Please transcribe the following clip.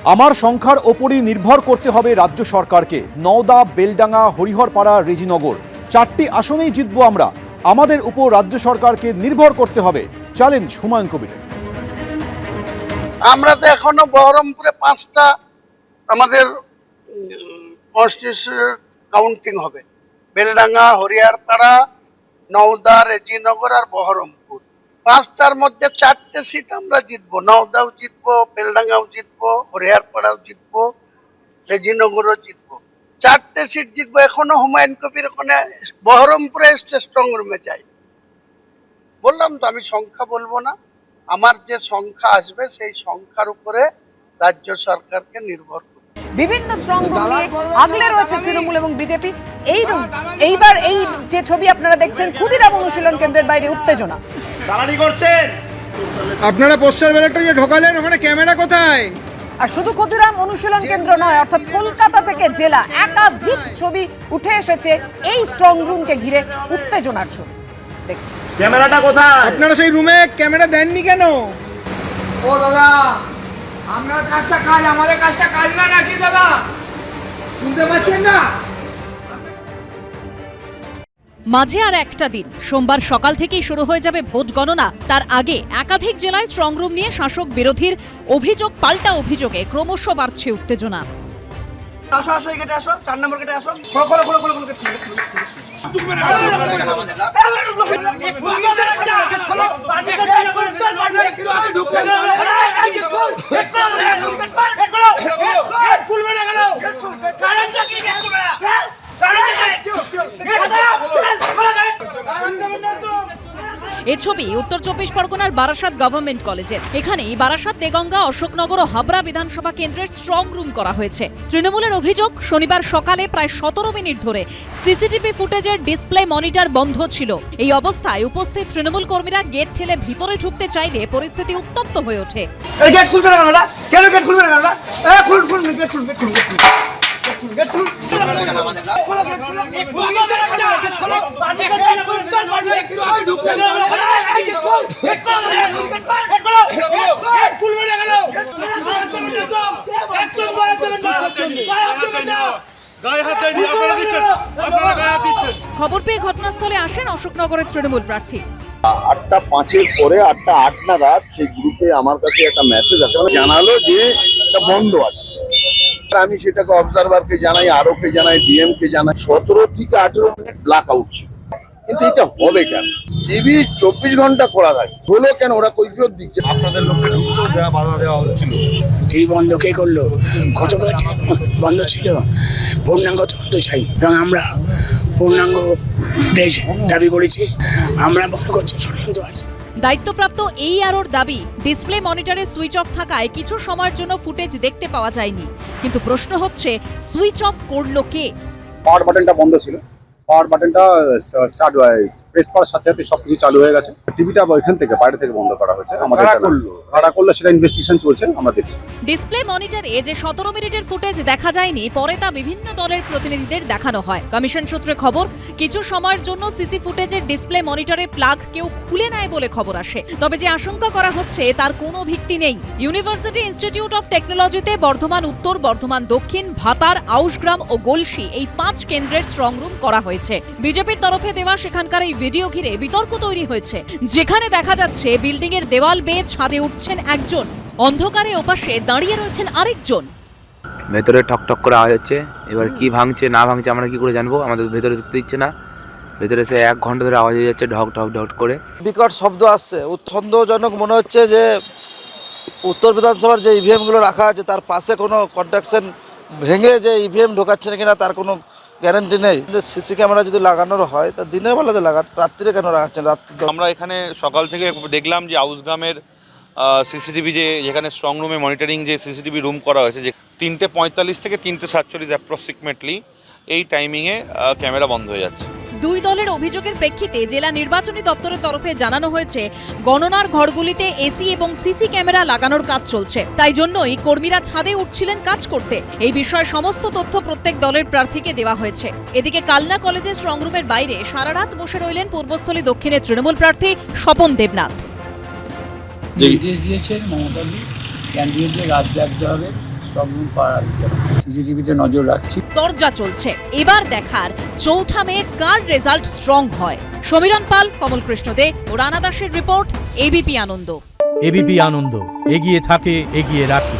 আমার সংখ্যার ওপরই নির্ভর করতে হবে রাজ্য সরকারকে। নওদা, বেলডাঙ্গা, হরিহরপাড়া, রেজিনগর 4টি আসনেই জিতব আমরা। আমাদের উপর রাজ্য সরকারকে নির্ভর করতে হবে। চ্যালেঞ্জ হুমায়ুন কবিরের। আমরা তো এখনো বহরমপুরে 5টা আমাদের কনস্টিটিউশন কাউন্টিং হবে। বেলডাঙ্গা, হরিহরপাড়া, নওদা, রেজিনগর আর বহরমপুর। 5টার মধ্যে 4টে সিট আমরা জিতবো। নওদাও জিতবো, বেলডাঙ্গাও জিতবো, হরিহরপাড়াও জিতবো, রেজিনগরও জিতবো। 4টে সিট জিতবো। এখনো হুমায়ুন কবির ওখানে বহরমপুরে এসছে স্ট্রং রুমে যাই। বললাম তো আমি সংখ্যা বলবো না, আমার যে সংখ্যা আসবে সেই সংখ্যার উপরে রাজ্য সরকারকে নির্ভর করবে। বিভিন্ন স্ট্রং রুম নিয়ে আগলে রয়েছে তৃণমূল এবং বিজেপি। এইবার এই যে ছবি আপনারা দেখছেন, ক্ষুদিরাম অনুশীলন কেন্দ্রের বাইরে উত্তেজনা। দালালি করছেন আপনারা পোস্টার ব্যালটটা যে ঢোকালেন, ওখানে ক্যামেরা কোথায়? আর শুধু ক্ষুদিরাম অনুশীলন কেন্দ্র নয়, অর্থাৎ কলকাতা থেকে জেলা একাধিক ছবি উঠে এসেছে এই স্ট্রং রুমকে ঘিরে উত্তেজনার ছবি। ক্যামেরাটা কোথায়? আপনারা সেই রুমে ক্যামেরা দেননি কেন? ও দাদা, আপনার কাজটা কাজ, আমাদের কাজটা কাজ না নাকি দাদা? শুনতে পাচ্ছেন না? মাঝে আর একটা দিন, সোমবার সকাল থেকেই শুরু হয়ে যাবে ভোট গণনা। তার আগে একাধিক জেলায় স্ট্রং রুম নিয়ে শাসক বিরোধীর অভিযোগ পাল্টা অভিযোগে ক্রমশ বাড়ছে উত্তেজনা। আসো আসো, এই গেটে আসো, 4 নম্বর গেটে আসো। খোলো খোলো খোলো খোলো গেট খোলো। এ ছবি উত্তর 24 পরগনার বারাসাত গভর্নমেন্ট কলেজের। এখানেই বারাসাত, দেগঙ্গা, অশোকনগর ও হাবড়া বিধানসভা কেন্দ্রের স্ট্রং রুম করা হয়েছে। তৃণমূলের অভিযোগ, শনিবার সকালে প্রায় 17 মিনিট ধরে সিসিটিভি ফুটেজের ডিসপ্লে মনিটর বন্ধ ছিল। এই অবস্থায় উপস্থিত তৃণমূল কর্মীরা গেট ঠেলে ভিতরে ঢুকতে চাইলে পরিস্থিতি উত্তপ্ত হয়ে ওঠে। এই গেট খুলছে না কেন? কেন গেট খুলবে না কেন? খুলুন খুলুন, গেট খুলুন, গেট খুলুন, গেট খুলুন। খবর পেয়ে ঘটনাস্থলে আসেন অশোকনগরের তৃণমূল প্রার্থী। 8:05 পরে 8:08 নাগাদ সেই গ্রুপে আমার কাছে একটা মেসেজ আছে, জানালো যে এটা বন্ধ আছে। আমি সেটাকে অবজারভারকে জানাই, আরোকে জানাই, ডিএম কে জানাই। 17 থেকে 18 মিনিট ব্ল্যাক আউট ছিল। কিন্তু এটা হবে কেন? টিভি 24 ঘন্টা খোলা থাকে, হলো কেন? ওরা কৈফিয়ত দিচ্ছে। আপনাদের লোককে ঢুকতেও বাধা দেওয়া হচ্ছিল। টিভি বন্ধ কে করলো? কতগুলো বন্ধ ছিল। পূর্ণাঙ্গ তদন্ত চাই এবং আমরা পূর্ণাঙ্গ ফুটেজ দাবি করেছি। আমরা মনে করছি ষড়যন্ত্র আছে। দায়িত্বপ্রাপ্ত এই আরোর দাবি, ডিসপ্লে মনিটরে সুইচ অফ থাকায় কিছু সময়ের জন্য ফুটেজ দেখতে পাওয়া যায়নি। কিন্তু প্রশ্ন হচ্ছে, সুইচ অফ করলো কে? পাওয়ার বাটনটা বন্ধ ছিল, পাওয়ার বাটনটা স্টার্ট প্রেস করার সাথে সাথে সবকিছু চালু হয়ে গেছে। টিভিটা ওইখান থেকে বাইরে থেকে বন্ধ করা হয়েছে। আমাদের কারা করলো সেটা ইনভেস্টিগেশন চলছে, আমরা দেখছি। ডিসপ্লে মনিটরে যে 17 মিনিটের ফুটেজ দেখা যায়নি, পরে তা বিভিন্ন দলের প্রতিনিধিদের দেখানো হয়। কমিশন সূত্রে খবর, কিছু সময়ের জন্য সিসি ফুটেজের ডিসপ্লে মনিটরের প্লাগ কেউ খুলে নেয় বলে খবর আসে। তবে যে আশঙ্কা করা হচ্ছে তার কোনো ভিত্তি নেই। ইউনিভার্সিটি ইনস্টিটিউট অফ টেকনোলজিতে বর্ধমান উত্তর, বর্ধমান দক্ষিণ, ভাতার, আউশগ্রাম ও গলসি এই 5 কেন্দ্রের স্ট্রং রুম করা হয়েছে। বিজেপির তরফে দেওয়া সেখানকার এই ভিডিও ঘিরে বিতর্ক তৈরি হয়েছে, যেখানে দেখা যাচ্ছে বিল্ডিং এর দেওয়াল বেয়ে ছাদে উঠছেন একজন, অন্ধকারে ওপাশে দাঁড়িয়ে রয়েছেন আরেকজন। ভেতরে ঠকঠক করে আওয়াজ হচ্ছে। এবার কি ভাঙছে না ভাঙছে আমরা কি করে জানবো? আমাদের ভেতরে ঢুকতে দিচ্ছে না। ভেতরে সে 1 ঘন্টা ধরে আওয়াজ হয়ে যাচ্ছে, ঢক ঢক ঢক করে বিকট শব্দ আসছে। সন্দেহজনক মনে হচ্ছে যে উত্তর বিধানসভার যে ইভিএম গুলো রাখা আছে তার পাশে কোনো কন্ট্রাকশন ভেঙে যে ইভিএম ঢোকাচ্ছে না কিনা তার কোনো গ্যারান্টি নেই। সিসি ক্যামেরা যদি লাগানোর হয় তা দিনের বেলাতে লাগান, রাত্রিরে কেন রাখাচ্ছেন? রাত্রি আমরা এখানে সকাল থেকে দেখলাম যে আউসগ্রামের সিসিটিভি যেখানে স্ট্রং রুমে মনিটরিং যে সিসিটিভি রুম করা হয়েছে, যে 3:45 থেকে 3:47 অ্যাপ্রক্সিমেটলি এই টাইমিংয়ে ক্যামেরা বন্ধ হয়ে যাচ্ছে। দুই দলের অভিযোগের প্রেক্ষিতে জেলা নির্বাচনী দপ্তরের তরফে জানানো হয়েছে, গণনার ঘরগুলিতে এসি এবং সিসি ক্যামেরা লাগানোর কাজ চলছে। তাই জন্যই কর্মীরা ছাদে উঠছিলেন কাজ করতে। এই বিষয়ে সমস্ত তথ্য প্রত্যেক দলের প্রার্থীকে দেওয়া হয়েছে। এদিকে কালনা কলেজের স্ট্রং রুমের বাইরে সারা রাত বসে রইলেন পূর্বস্থলী দক্ষিণের তৃণমূল প্রার্থী স্বপন দেবনাথ। নির্দেশ দিয়েছেন মমতাদি ক্যান্ডিডেটদের রাত জাগতে হবে, স্ট্রং রুম পাওয়া সিসিটিভিতে নজর রাখছি। দরজা চলছে এবার দেখার 4 মে কার রেজাল্ট স্ট্রং হয়। সমীরণ পাল, কমল কৃষ্ণ দে ও রানা দাসের রিপোর্ট, এবিপি আনন্দ। এবিপি আনন্দ, এগিয়ে থাকে, এগিয়ে রাখে।